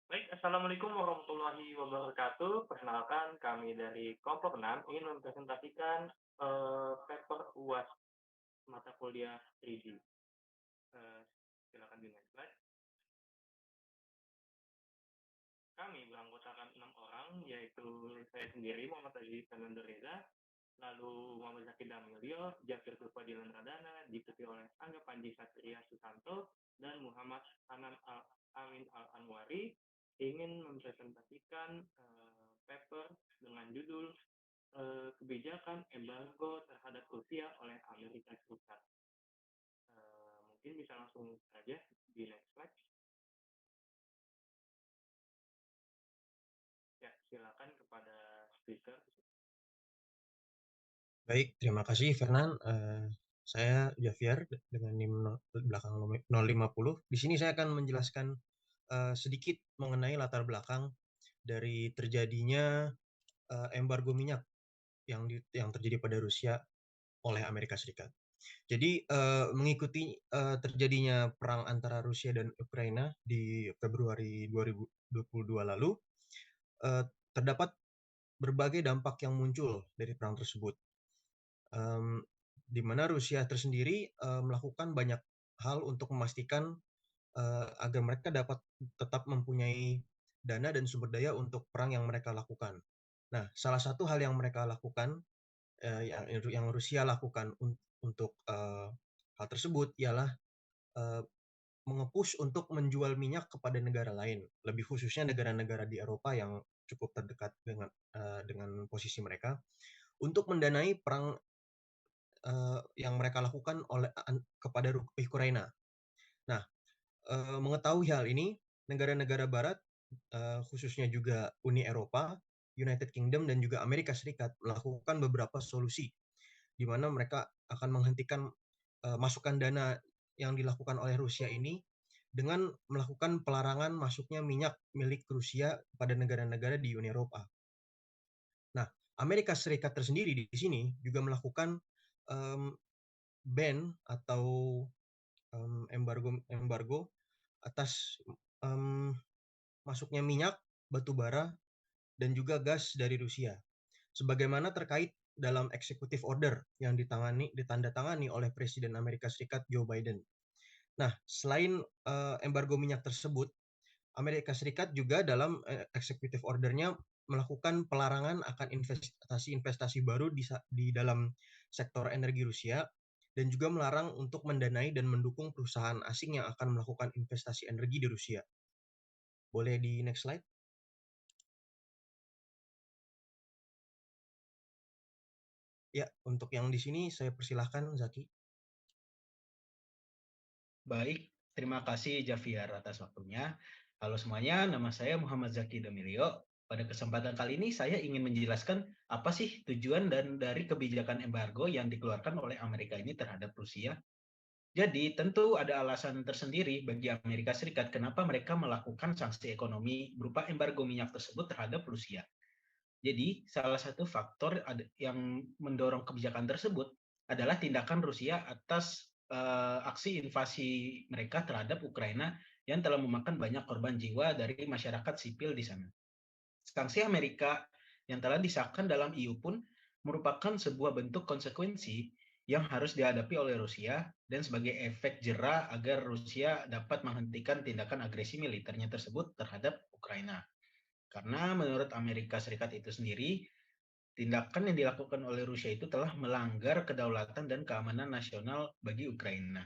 Baik, Assalamualaikum warahmatullahi wabarakatuh. Perkenalkan, kami dari kelompok 6 ingin mempresentasikan paper UAS mata kuliah 3D. Eh, Silakan di next slide. Kami beranggotakan 6 orang, yaitu saya sendiri, Muhammad Aziz Fernando Reza, lalu Muhammad Zaki Damilio, Jafir Tulfadilan Radana, diikuti oleh Angga Panji Satria Susanto, dan Muhammad Hanan Amin Al-Anwari, ingin mempresentasikan paper dengan judul kebijakan embargo terhadap Rusia oleh Amerika Serikat. Mungkin bisa langsung saja di next slide. Ya, silakan kepada speaker. Baik, terima kasih Fernan. Saya Javier dengan NIM belakang 050. Di sini saya akan menjelaskan sedikit mengenai latar belakang dari terjadinya embargo minyak yang terjadi pada Rusia oleh Amerika Serikat. Jadi mengikuti terjadinya perang antara Rusia dan Ukraina di Februari 2022 lalu, eh, terdapat berbagai dampak yang muncul dari perang tersebut. Em, di mana Rusia tersendiri melakukan banyak hal untuk memastikan agar mereka dapat tetap mempunyai dana dan sumber daya untuk perang yang mereka lakukan. Nah, salah satu hal yang mereka lakukan, yang Rusia lakukan untuk hal tersebut ialah eh, mengepush untuk menjual minyak kepada negara lain, lebih khususnya negara-negara di Eropa yang cukup terdekat dengan posisi mereka untuk mendanai perang yang mereka lakukan kepada Ukraina. Nah, mengetahui hal ini, negara-negara Barat, khususnya juga Uni Eropa, United Kingdom, dan juga Amerika Serikat melakukan beberapa solusi, di mana mereka akan menghentikan masukan dana yang dilakukan oleh Rusia ini dengan melakukan pelarangan masuknya minyak milik Rusia pada negara-negara di Uni Eropa. Nah, Amerika Serikat tersendiri di sini juga melakukan um, ban atau embargo embargo atas um, masuknya minyak, batu bara, dan juga gas dari Rusia. Sebagaimana terkait dalam executive order yang ditandatangani oleh Presiden Amerika Serikat Joe Biden. Nah, selain embargo minyak tersebut, Amerika Serikat juga dalam executive ordernya melakukan pelarangan akan investasi-investasi baru di dalam sektor energi Rusia dan juga melarang untuk mendanai dan mendukung perusahaan asing yang akan melakukan investasi energi di Rusia. Boleh di next slide? Ya, untuk yang di sini saya persilahkan Zaki. Baik, terima kasih Javier atas waktunya. Halo semuanya, nama saya Muhammad Zaki Damilio. Pada kesempatan kali ini saya ingin menjelaskan apa sih tujuan dan dari kebijakan embargo yang dikeluarkan oleh Amerika ini terhadap Rusia. Jadi tentu ada alasan tersendiri bagi Amerika Serikat kenapa mereka melakukan sanksi ekonomi berupa embargo minyak tersebut terhadap Rusia. Jadi salah satu faktor yang mendorong kebijakan tersebut adalah tindakan Rusia atas aksi invasi mereka terhadap Ukraina yang telah memakan banyak korban jiwa dari masyarakat sipil di sana. Sanksi Amerika yang telah disahkan dalam EU pun merupakan sebuah bentuk konsekuensi yang harus dihadapi oleh Rusia dan sebagai efek jera agar Rusia dapat menghentikan tindakan agresi militernya tersebut terhadap Ukraina. Karena menurut Amerika Serikat itu sendiri, tindakan yang dilakukan oleh Rusia itu telah melanggar kedaulatan dan keamanan nasional bagi Ukraina.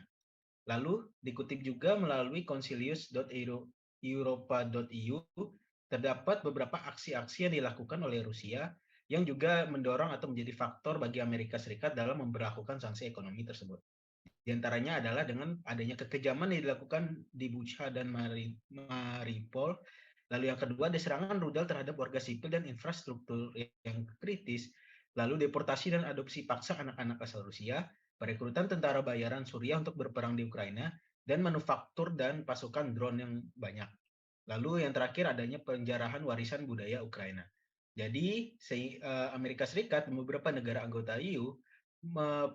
Lalu dikutip juga melalui concilius.europa.eu, terdapat beberapa aksi-aksi yang dilakukan oleh Rusia yang juga mendorong atau menjadi faktor bagi Amerika Serikat dalam memberlakukan sanksi ekonomi tersebut. Di antaranya adalah dengan adanya kekejaman yang dilakukan di Bucha dan Mariupol. Lalu yang kedua, ada serangan rudal terhadap warga sipil dan infrastruktur yang kritis. Lalu deportasi dan adopsi paksa anak-anak asal Rusia, perekrutan tentara bayaran Suriah untuk berperang di Ukraina, dan manufaktur dan pasukan drone yang banyak. Lalu yang terakhir adanya penjarahan warisan budaya Ukraina. Jadi Amerika Serikat dan beberapa negara anggota EU,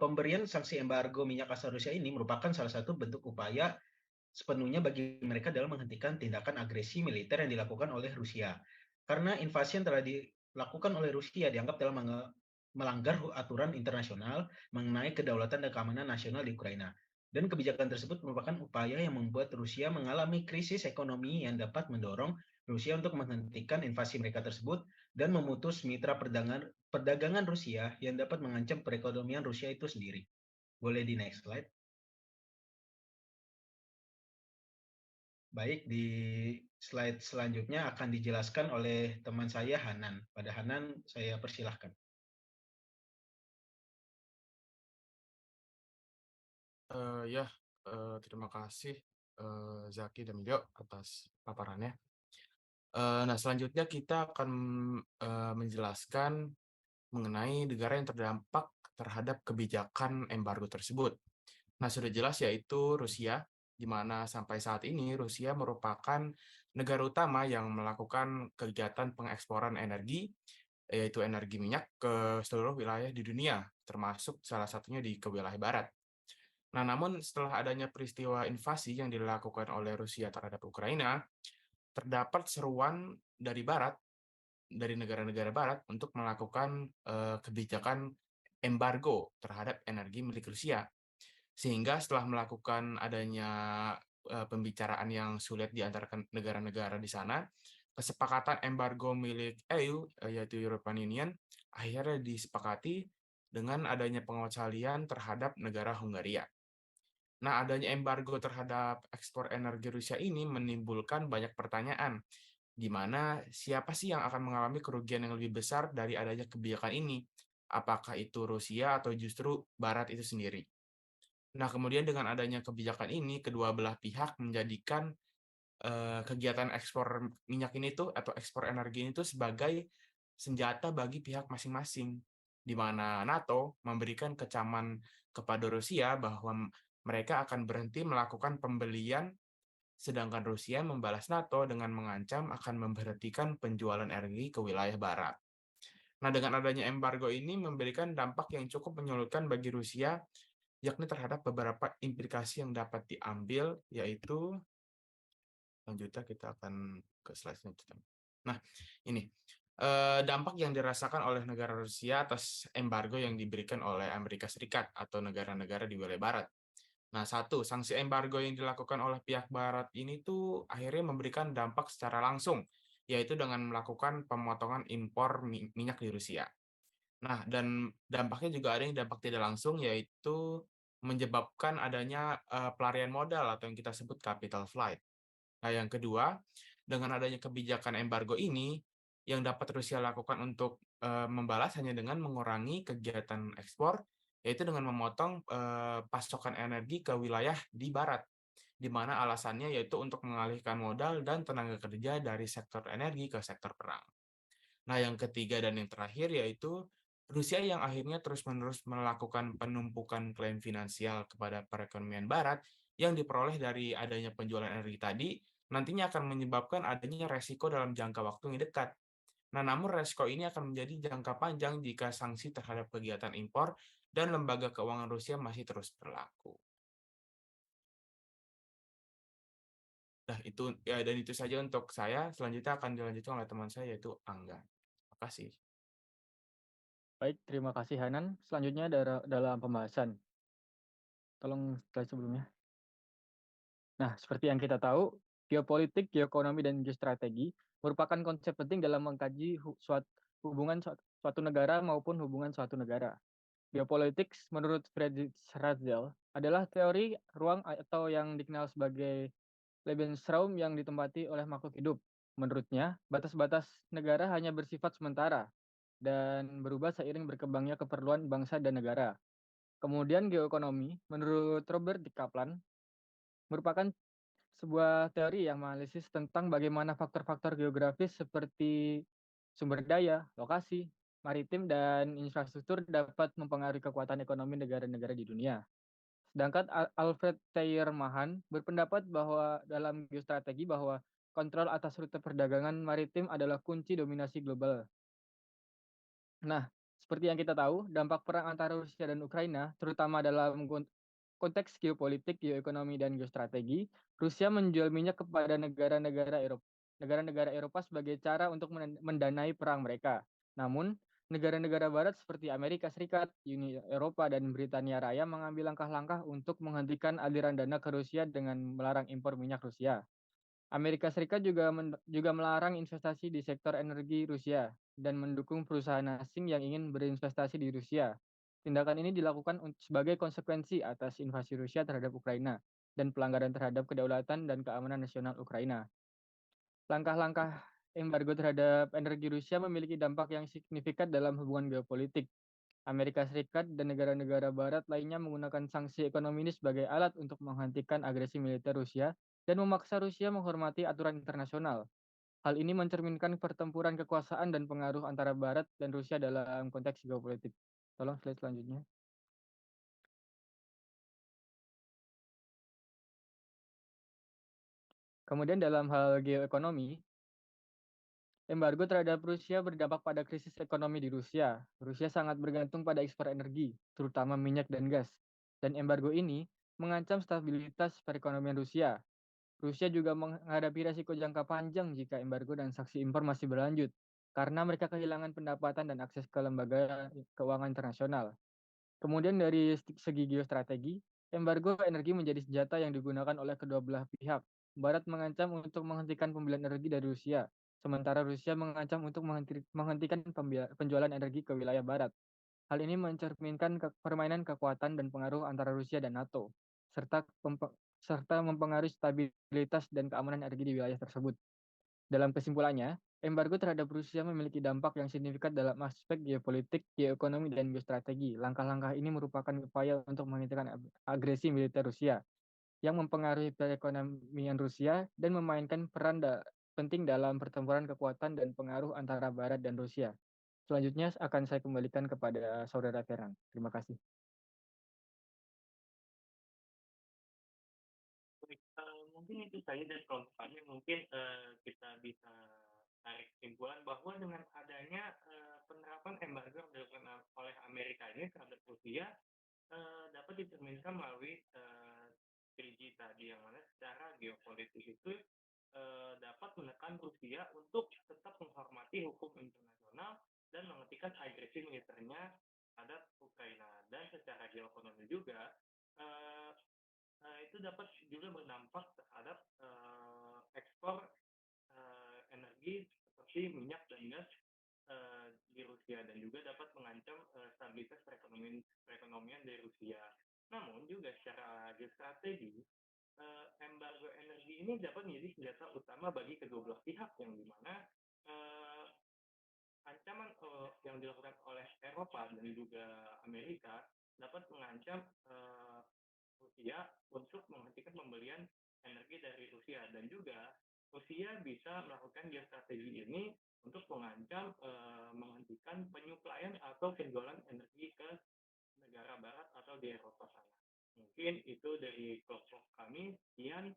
pemberian sanksi embargo minyak asal Rusia ini merupakan salah satu bentuk upaya sepenuhnya bagi mereka dalam menghentikan tindakan agresi militer yang dilakukan oleh Rusia. Karena invasi yang telah dilakukan oleh Rusia dianggap telah melanggar aturan internasional mengenai kedaulatan dan keamanan nasional di Ukraina. Dan kebijakan tersebut merupakan upaya yang membuat Rusia mengalami krisis ekonomi yang dapat mendorong Rusia untuk menghentikan invasi mereka tersebut dan memutus mitra perdagangan Rusia yang dapat mengancam perekonomian Rusia itu sendiri. Boleh di next slide. Baik, di slide selanjutnya akan dijelaskan oleh teman saya Hanan. Pada Hanan, saya persilahkan. Terima kasih Zaki dan Milio atas paparannya. Nah, selanjutnya kita akan menjelaskan mengenai negara yang terdampak terhadap kebijakan embargo tersebut. Nah, sudah jelas yaitu Rusia, di mana sampai saat ini Rusia merupakan negara utama yang melakukan kegiatan pengeksporan energi, yaitu energi minyak ke seluruh wilayah di dunia, termasuk salah satunya ke wilayah barat. Nah, namun setelah adanya peristiwa invasi yang dilakukan oleh Rusia terhadap Ukraina, terdapat seruan dari barat, dari negara-negara barat untuk melakukan kebijakan embargo terhadap energi milik Rusia. Sehingga setelah melakukan adanya pembicaraan yang sulit di antara negara-negara di sana, kesepakatan embargo milik EU, yaitu European Union, akhirnya disepakati dengan adanya pengecualian terhadap negara Hungaria. Nah, adanya embargo terhadap ekspor energi Rusia ini menimbulkan banyak pertanyaan, di mana siapa sih yang akan mengalami kerugian yang lebih besar dari adanya kebijakan ini? Apakah itu Rusia atau justru Barat itu sendiri? Nah, kemudian dengan adanya kebijakan ini, kedua belah pihak menjadikan kegiatan ekspor minyak ini tuh atau ekspor energi ini tuh sebagai senjata bagi pihak masing-masing, di mana NATO memberikan kecaman kepada Rusia bahwa mereka akan berhenti melakukan pembelian, sedangkan Rusia membalas NATO dengan mengancam akan memberhentikan penjualan energi ke wilayah barat. Nah, dengan adanya embargo ini memberikan dampak yang cukup menyulitkan bagi Rusia, yakni terhadap beberapa implikasi yang dapat diambil, yaitu selanjutnya kita akan ke slide selanjutnya. Nah, ini dampak yang dirasakan oleh negara Rusia atas embargo yang diberikan oleh Amerika Serikat atau negara-negara di wilayah barat. Nah, satu, sanksi embargo yang dilakukan oleh pihak barat ini tuh akhirnya memberikan dampak secara langsung, yaitu dengan melakukan pemotongan impor minyak di Rusia. Nah, dan dampaknya juga ada yang dampak tidak langsung, yaitu menyebabkan adanya pelarian modal atau yang kita sebut capital flight. Nah, yang kedua, dengan adanya kebijakan embargo ini, yang dapat Rusia lakukan untuk membalas hanya dengan mengurangi kegiatan ekspor, yaitu dengan memotong pasokan energi ke wilayah di barat, di mana alasannya yaitu untuk mengalihkan modal dan tenaga kerja dari sektor energi ke sektor perang. Nah, yang ketiga dan yang terakhir yaitu Rusia yang akhirnya terus-menerus melakukan penumpukan klaim finansial kepada perekonomian barat yang diperoleh dari adanya penjualan energi tadi, nantinya akan menyebabkan adanya resiko dalam jangka waktu yang dekat. Nah, namun resiko ini akan menjadi jangka panjang jika sanksi terhadap kegiatan impor dan lembaga keuangan Rusia masih terus berlaku. Nah, itu ya, dan itu saja untuk saya. Selanjutnya akan dilanjutkan oleh teman saya yaitu Angga. Terima kasih. Baik, terima kasih Hanan. Selanjutnya dalam pembahasan. Tolong slide sebelumnya. Nah, seperti yang kita tahu, geopolitik, geoekonomi, dan geostrategi merupakan konsep penting dalam mengkaji hubungan suatu negara maupun hubungan suatu negara. Geopolitik, menurut Friedrich Ratzel, adalah teori ruang atau yang dikenal sebagai Lebensraum yang ditempati oleh makhluk hidup. Menurutnya, batas-batas negara hanya bersifat sementara dan berubah seiring berkembangnya keperluan bangsa dan negara. Kemudian geoekonomi, menurut Robert D. Kaplan, merupakan sebuah teori yang menganalisis tentang bagaimana faktor-faktor geografis seperti sumber daya, lokasi, maritim, dan infrastruktur dapat mempengaruhi kekuatan ekonomi negara-negara di dunia. Sedangkan Alfred Thayer Mahan berpendapat bahwa dalam geostrategi bahwa kontrol atas rute perdagangan maritim adalah kunci dominasi global. Nah, seperti yang kita tahu, dampak perang antara Rusia dan Ukraina, terutama dalam konteks geopolitik, geoekonomi, dan geostrategi, Rusia menjual minyak kepada negara-negara Eropa sebagai cara untuk mendanai perang mereka. Namun, negara-negara barat seperti Amerika Serikat, Uni Eropa, dan Britania Raya mengambil langkah-langkah untuk menghentikan aliran dana ke Rusia dengan melarang impor minyak Rusia. Amerika Serikat juga melarang investasi di sektor energi Rusia dan mendukung perusahaan asing yang ingin berinvestasi di Rusia. Tindakan ini dilakukan sebagai konsekuensi atas invasi Rusia terhadap Ukraina dan pelanggaran terhadap kedaulatan dan keamanan nasional Ukraina. Langkah-langkah embargo terhadap energi Rusia memiliki dampak yang signifikan dalam hubungan geopolitik. Amerika Serikat dan negara-negara barat lainnya menggunakan sanksi ekonomi ini sebagai alat untuk menghentikan agresi militer Rusia dan memaksa Rusia menghormati aturan internasional. Hal ini mencerminkan pertempuran kekuasaan dan pengaruh antara Barat dan Rusia dalam konteks geopolitik. Tolong slide selanjutnya. Kemudian dalam hal geoekonomi, embargo terhadap Rusia berdampak pada krisis ekonomi di Rusia. Rusia sangat bergantung pada ekspor energi, terutama minyak dan gas. Dan embargo ini mengancam stabilitas perekonomian Rusia. Rusia juga menghadapi risiko jangka panjang jika embargo dan sanksi impor masih berlanjut, karena mereka kehilangan pendapatan dan akses ke lembaga keuangan internasional. Kemudian dari segi geostrategi, embargo energi menjadi senjata yang digunakan oleh kedua belah pihak. Barat mengancam untuk menghentikan pembelian energi dari Rusia, sementara Rusia mengancam untuk menghentikan penjualan energi ke wilayah Barat. Hal ini mencerminkan permainan kekuatan dan pengaruh antara Rusia dan NATO, serta mempengaruhi stabilitas dan keamanan energi di wilayah tersebut. Dalam kesimpulannya, embargo terhadap Rusia memiliki dampak yang signifikan dalam aspek geopolitik, geoekonomi, dan geostrategi. Langkah-langkah ini merupakan upaya untuk menghentikan agresi militer Rusia yang mempengaruhi perekonomian Rusia dan memainkan peran penting dalam pertempuran kekuatan dan pengaruh antara Barat dan Rusia. Selanjutnya akan saya kembalikan kepada Saudara Ferhan. Terima kasih. Mungkin itu saja dari kelompoknya. Mungkin kita bisa tarik kesimpulan bahwa dengan adanya penerapan embargo yang dilakukan oleh Amerika ini terhadap Rusia dapat dicerminkan melalui 3G tadi, yang mana secara geopolitik itu dapat menekan Rusia untuk tetap menghormati hukum internasional dan menghentikan agresi militernya terhadap Ukraina. Dan secara geoekonomi juga itu dapat juga berdampak terhadap ekspor energi seperti minyak dan gas di Rusia, dan juga dapat mengancam stabilitas perekonomian dari Rusia. Namun juga secara geostrategi, embargo energi ini dapat menjadi senjata utama bagi kedua belah pihak, yang dimana ancaman yang dilakukan oleh Eropa dan juga Amerika dapat mengancam Rusia untuk menghentikan pembelian energi dari Rusia, dan juga Rusia bisa melakukan geostrategi ini untuk mengancam menghentikan penyuplaian atau penjualan energi ke negara barat atau di Eropa sana. Mungkin itu dari kelompok kami. Sekian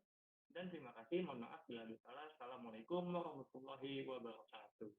dan terima kasih. Mohon maaf bila ada salah. Assalamualaikum warahmatullahi wabarakatuh.